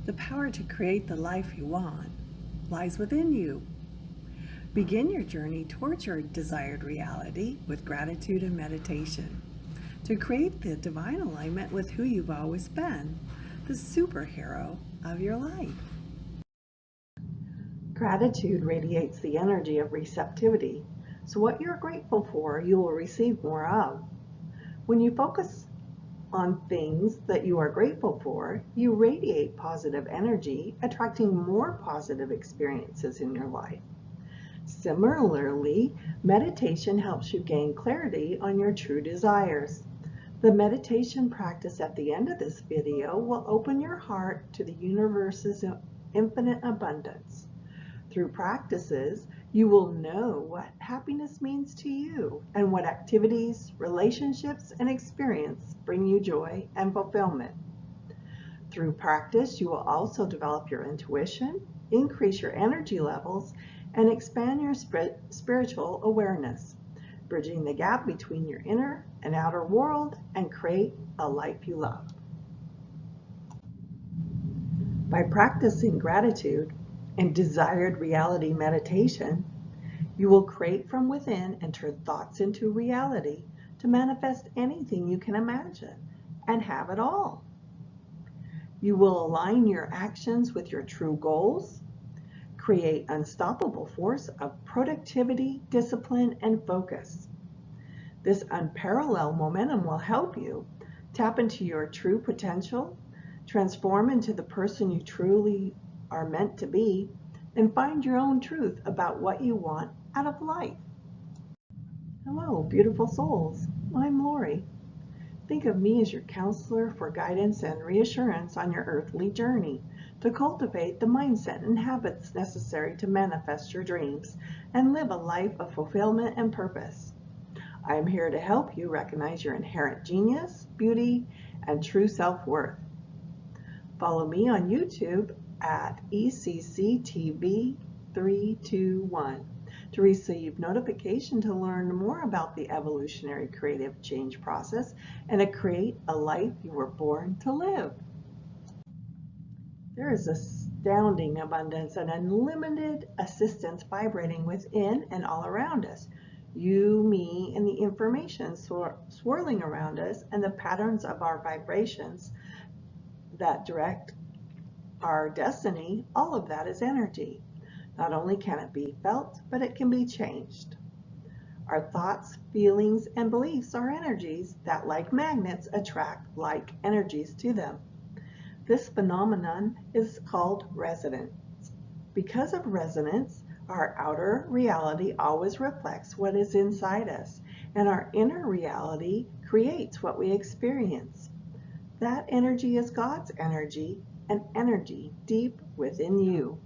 The power to create the life you want lies within you. Begin your journey towards your desired reality with gratitude and meditation to create the divine alignment with who you've always been, the superhero of your life. Gratitude radiates the energy of receptivity, so what you're grateful for, you will receive more of. When you focus on things that you are grateful for, you radiate positive energy, attracting more positive experiences in your life. Similarly, meditation helps you gain clarity on your true desires. The meditation practice at the end of this video will open your heart to the universe's infinite abundance. Through practices, you will know what happiness means to you and what activities, relationships, and experience bring you joy and fulfillment. Through practice, you will also develop your intuition, increase your energy levels, and expand your spiritual awareness, bridging the gap between your inner and outer world and create a life you love. By practicing gratitude and desired reality meditation, you will create from within and turn thoughts into reality to manifest anything you can imagine and have it all. You will align your actions with your true goals, create unstoppable force of productivity, discipline, and focus. This unparalleled momentum will help you tap into your true potential, transform into the person you truly are meant to be, and find your own truth about what you want out of life. Hello, beautiful souls. I'm Lori. Think of me as your counselor for guidance and reassurance on your earthly journey to cultivate the mindset and habits necessary to manifest your dreams and live a life of fulfillment and purpose. I am here to help you recognize your inherent genius, beauty, and true self-worth. Follow me on YouTube at ECCTV321 to receive notification to learn more about the evolutionary creative change process and to create a life you were born to live. There is astounding abundance and unlimited assistance vibrating within and all around us. You, me, and the information swirling around us and the patterns of our vibrations that direct our destiny, all of that is energy. Not only can it be felt, but it can be changed. Our thoughts, feelings, and beliefs are energies that, like magnets, attract like energies to them. This phenomenon is called resonance. Because of resonance, our outer reality always reflects what is inside us, and our inner reality creates what we experience. That energy is God's energy, an energy deep within you.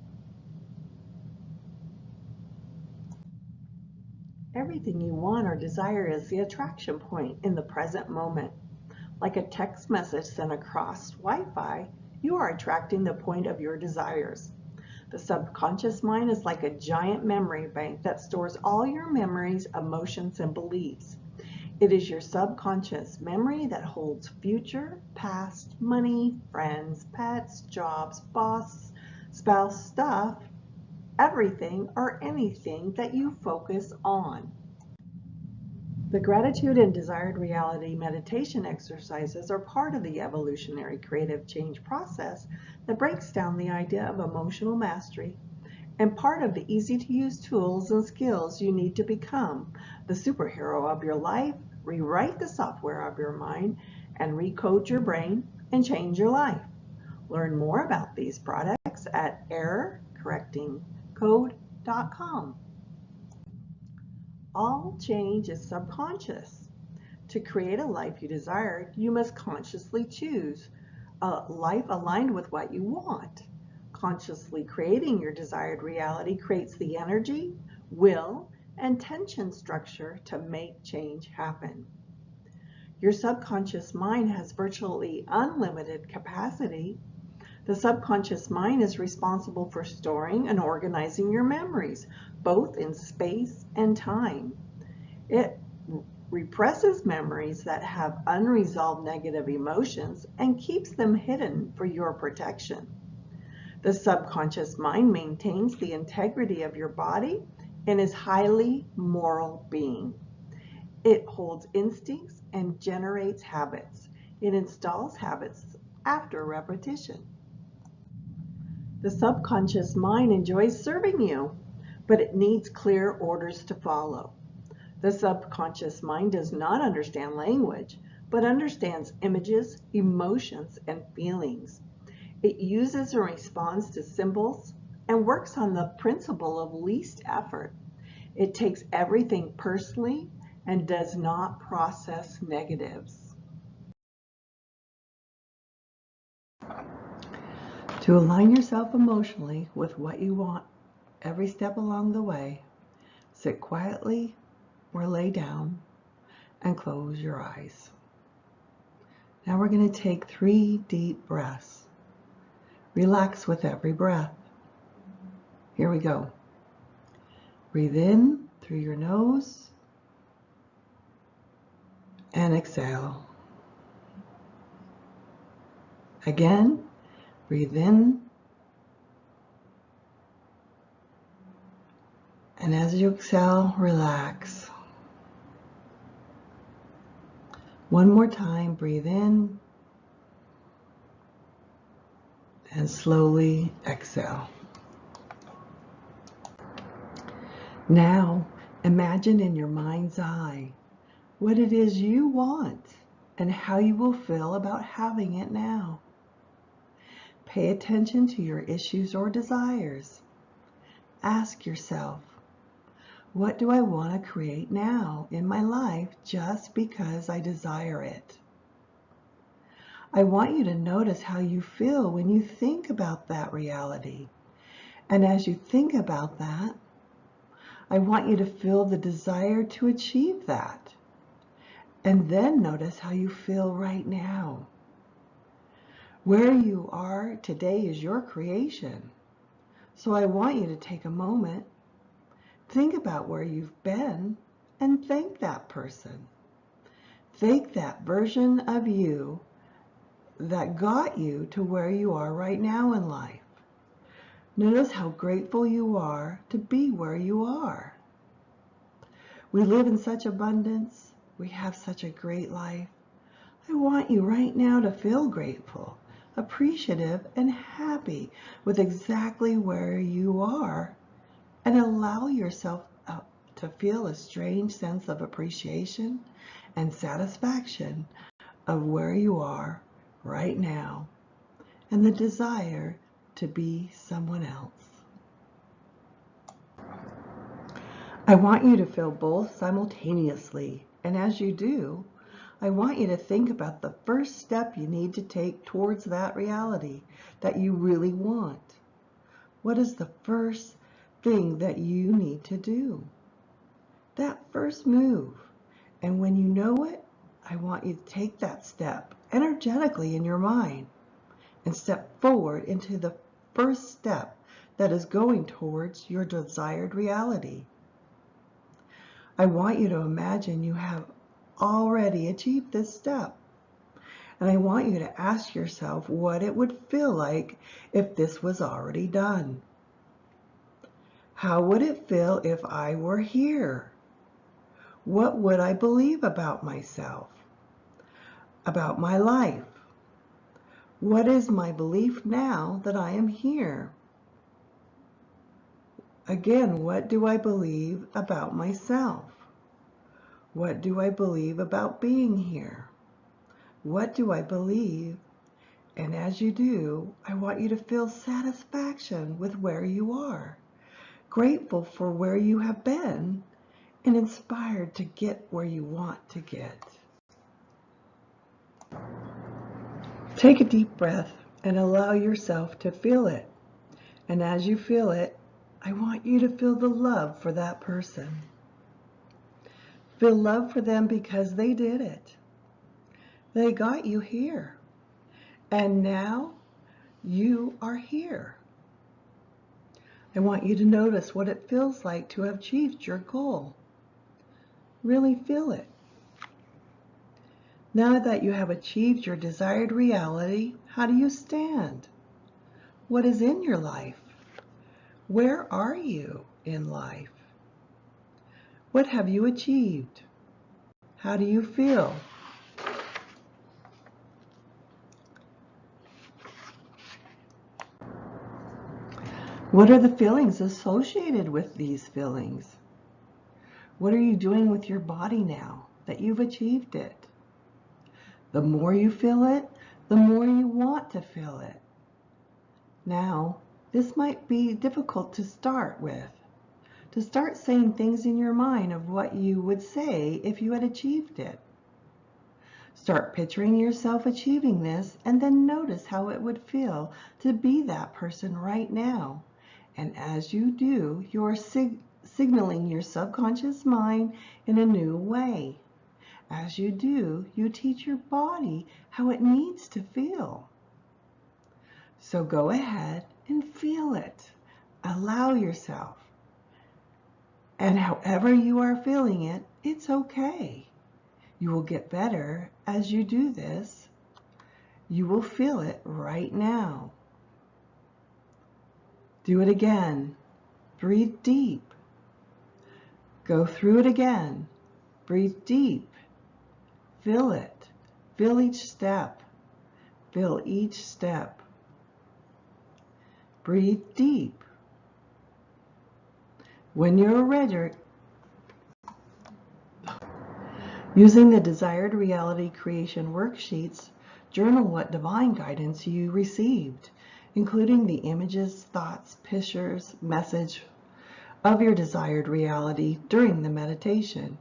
Everything you want or desire is the attraction point in the present moment. Like a text message sent across Wi-Fi, you are attracting the point of your desires. The subconscious mind is like a giant memory bank that stores all your memories, emotions, and beliefs. It is your subconscious memory that holds future, past, money, friends, pets, jobs, boss, spouse, stuff, everything or anything that you focus on. The gratitude and desired reality meditation exercises are part of the evolutionary creative change process that breaks down the idea of emotional mastery and part of the easy-to-use tools and skills you need to become the superhero of your life, rewrite the software of your mind, and recode your brain and change your life. Learn more about these products at errorcorrectingcode.com. All change is subconscious. To create a life you desire, you must consciously choose a life aligned with what you want. Consciously creating your desired reality creates the energy, will, and tension structure to make change happen. Your subconscious mind has virtually unlimited capacity. The subconscious mind is responsible for storing and organizing your memories, both in space and time. It represses memories that have unresolved negative emotions and keeps them hidden for your protection. The subconscious mind maintains the integrity of your body and is highly moral being. It holds instincts and generates habits. It installs habits after repetition. The subconscious mind enjoys serving you, but it needs clear orders to follow. The subconscious mind does not understand language, but understands images, emotions, and feelings. It uses and responds to symbols and works on the principle of least effort. It takes everything personally and does not process negatives. To align yourself emotionally with what you want every step along the way, sit quietly or lay down and close your eyes. Now we're going to take 3 deep breaths. Relax with every breath. Here we go. Breathe in through your nose and exhale. Again, breathe in, and as you exhale, relax. One more time, breathe in and slowly exhale. Now, imagine in your mind's eye what it is you want and how you will feel about having it now. Pay attention to your issues or desires. Ask yourself, what do I want to create now in my life just because I desire it? I want you to notice how you feel when you think about that reality. And as you think about that, I want you to feel the desire to achieve that. And then notice how you feel right now. Where you are today is your creation. So I want you to take a moment, think about where you've been, and thank that person. Thank that version of you that got you to where you are right now in life. Notice how grateful you are to be where you are. We live in such abundance. We have such a great life. I want you right now to feel grateful, appreciative, and happy with exactly where you are, and allow yourself to feel a strange sense of appreciation and satisfaction of where you are right now and the desire to be someone else. I want you to feel both simultaneously, and as you do, I want you to think about the first step you need to take towards that reality that you really want. What is the first thing that you need to do? That first move. And when you know it, I want you to take that step energetically in your mind and step forward into the first step that is going towards your desired reality. I want you to imagine you have already achieved this step. And I want you to ask yourself what it would feel like if this was already done. How would it feel if I were here? What would I believe about myself? About my life? What is my belief now that I am here? Again, what do I believe about myself? What do I believe about being here? What do I believe? And as you do, I want you to feel satisfaction with where you are, grateful for where you have been, and inspired to get where you want to get. Take a deep breath and allow yourself to feel it. And as you feel it, I want you to feel the love for that person. Feel love for them because they did it. They got you here. And now you are here. I want you to notice what it feels like to have achieved your goal. Really feel it. Now that you have achieved your desired reality, how do you stand? what is in your life? Where are you in life? What have you achieved? How do you feel? What are the feelings associated with these feelings? What are you doing with your body now that you've achieved it? The more you feel it, the more you want to feel it. Now, this might be difficult to start with. To start saying things in your mind of what you would say if you had achieved it. Start picturing yourself achieving this and then notice how it would feel to be that person right now. And as you do, you're signaling your subconscious mind in a new way. As you do, you teach your body how it needs to feel. So go ahead and feel it. Allow yourself. And however you are feeling it, it's okay. You will get better as you do this. You will feel it right now. Do it again. Breathe deep. Go through it again. Breathe deep. Feel it. Feel each step. Feel each step. Breathe deep. When you're ready, using the Desired Reality Creation worksheets, journal what divine guidance you received, including the images, thoughts, pictures, message of your desired reality during the meditation.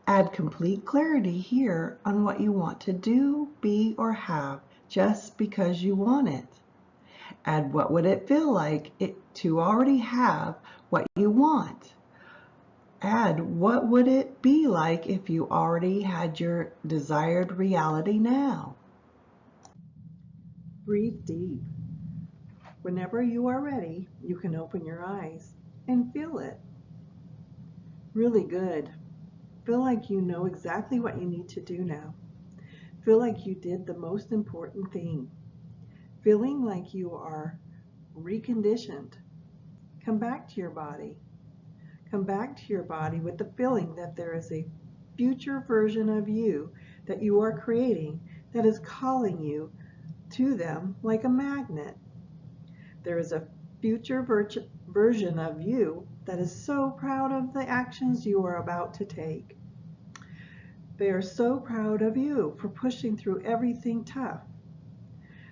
Add complete clarity here on what you want to do, be, or have just because you want it. Add what would it feel like to already have what you want. Add what would it be like if you already had your desired reality now. Breathe deep. Whenever you are ready, you can open your eyes and feel it. Really good. Feel like you know exactly what you need to do now. Feel like you did the most important thing. Feeling like you are reconditioned. Come back to your body. Come back to your body with the feeling that there is a future version of you that you are creating that is calling you to them like a magnet. There is a future version of you that is so proud of the actions you are about to take. They are so proud of you for pushing through everything tough.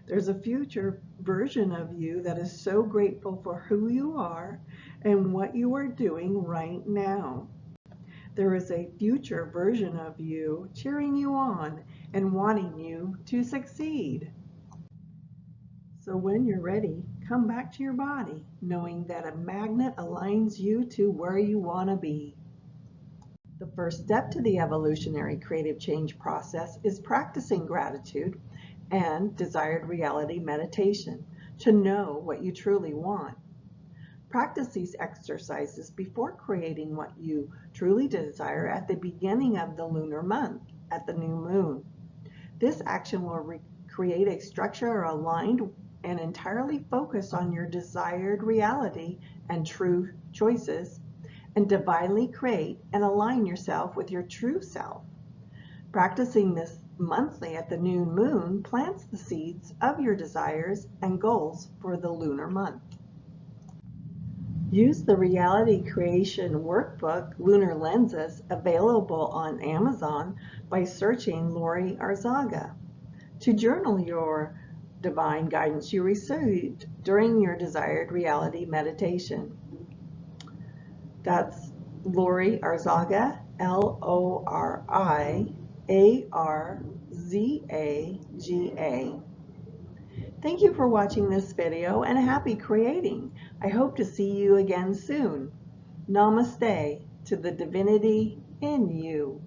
There's a future version of you that is so grateful for who you are and what you are doing right now. There is a future version of you cheering you on and wanting you to succeed. So when you're ready, come back to your body, knowing that a magnet aligns you to where you want to be. The first step to the evolutionary creative change process is practicing gratitude and desired reality meditation to know what you truly want. Practice these exercises before creating what you truly desire at the beginning of the lunar month, at the new moon. This action will create a structure aligned and entirely focused on your desired reality and true choices, and divinely create and align yourself with your true self. Practicing this monthly at the new moon plants the seeds of your desires and goals for the lunar month. Use the Reality Creation Workbook, Lunar Lenses, available on Amazon by searching Lori Arzaga to journal your divine guidance you received during your desired reality meditation. That's Lori Arzaga, Loriarzaga. Thank you for watching this video and happy creating. I hope to see you again soon. Namaste to the divinity in you.